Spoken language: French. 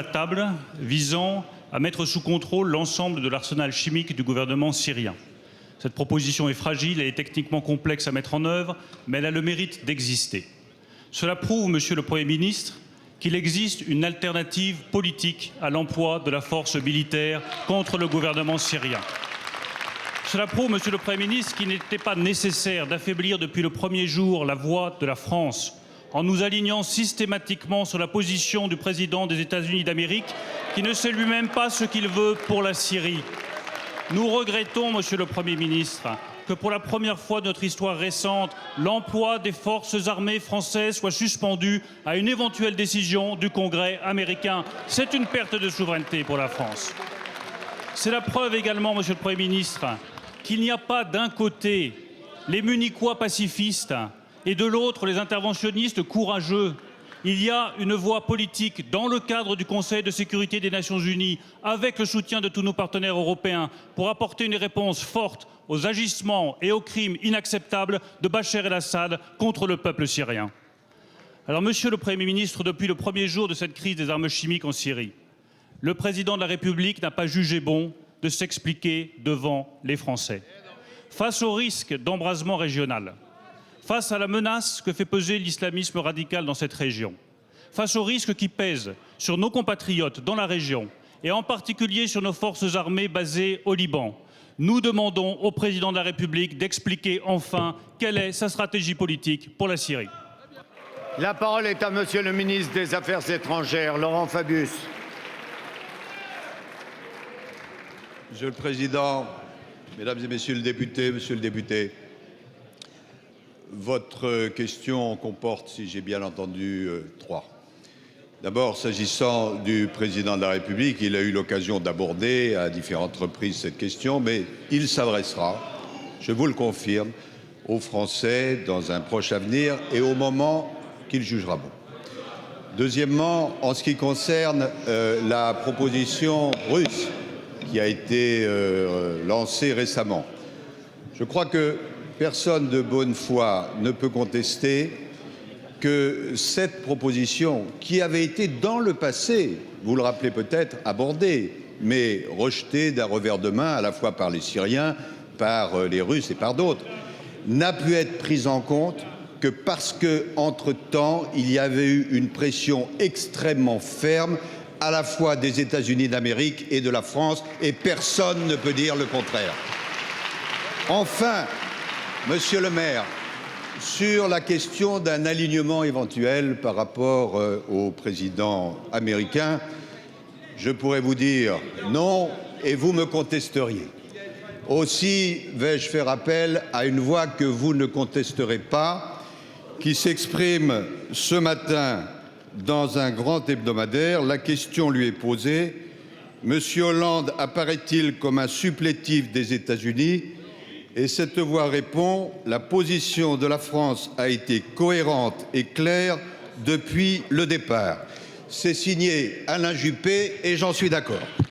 la table visant à mettre sous contrôle l'ensemble de l'arsenal chimique du gouvernement syrien. Cette proposition est fragile, elle est techniquement complexe à mettre en œuvre, mais elle a le mérite d'exister. Cela prouve, Monsieur le Premier ministre, qu'il existe une alternative politique à l'emploi de la force militaire contre le gouvernement syrien. Cela prouve, Monsieur le Premier ministre, qu'il n'était pas nécessaire d'affaiblir depuis le premier jour la voix de la France en nous alignant systématiquement sur la position du président des États-Unis d'Amérique, qui ne sait lui-même pas ce qu'il veut pour la Syrie. Nous regrettons, Monsieur le Premier ministre, que pour la première fois de notre histoire récente, l'emploi des forces armées françaises soit suspendu à une éventuelle décision du Congrès américain. C'est une perte de souveraineté pour la France. C'est la preuve également, Monsieur le Premier ministre, qu'il n'y a pas d'un côté les munichois pacifistes et de l'autre les interventionnistes courageux. Il y a une voie politique dans le cadre du Conseil de sécurité des Nations Unies, avec le soutien de tous nos partenaires européens, pour apporter une réponse forte aux agissements et aux crimes inacceptables de Bachar el-Assad contre le peuple syrien. Alors, Monsieur le Premier ministre, depuis le premier jour de cette crise des armes chimiques en Syrie, le président de la République n'a pas jugé bon de s'expliquer devant les Français. Face au risque d'embrasement régional, face à la menace que fait peser l'islamisme radical dans cette région, face aux risques qui pèsent sur nos compatriotes dans la région, et en particulier sur nos forces armées basées au Liban, nous demandons au président de la République d'expliquer enfin quelle est sa stratégie politique pour la Syrie. La parole est à Monsieur le ministre des Affaires étrangères, Laurent Fabius. Monsieur le Président, Mesdames et Messieurs les députés, Monsieur le député, votre question comporte, si j'ai bien entendu, trois. D'abord, s'agissant du président de la République, il a eu l'occasion d'aborder à différentes reprises cette question, mais il s'adressera, je vous le confirme, aux Français dans un proche avenir et au moment qu'il jugera bon. Deuxièmement, en ce qui concerne la proposition russe qui a été lancée récemment, je crois que personne de bonne foi ne peut contester que cette proposition, qui avait été dans le passé, vous le rappelez peut-être, abordée, mais rejetée d'un revers de main à la fois par les Syriens, par les Russes et par d'autres, n'a pu être prise en compte que parce qu'entre-temps, il y avait eu une pression extrêmement ferme à la fois des États-Unis d'Amérique et de la France, et personne ne peut dire le contraire. Enfin, Monsieur le maire, sur la question d'un alignement éventuel par rapport au président américain, je pourrais vous dire non et vous me contesteriez. Aussi vais-je faire appel à une voix que vous ne contesterez pas, qui s'exprime ce matin dans un grand hebdomadaire. La question lui est posée. Monsieur Hollande apparaît-il comme un supplétif des États-Unis ? Et cette voix répond: la position de la France a été cohérente et claire depuis le départ. C'est signé Alain Juppé et j'en suis d'accord.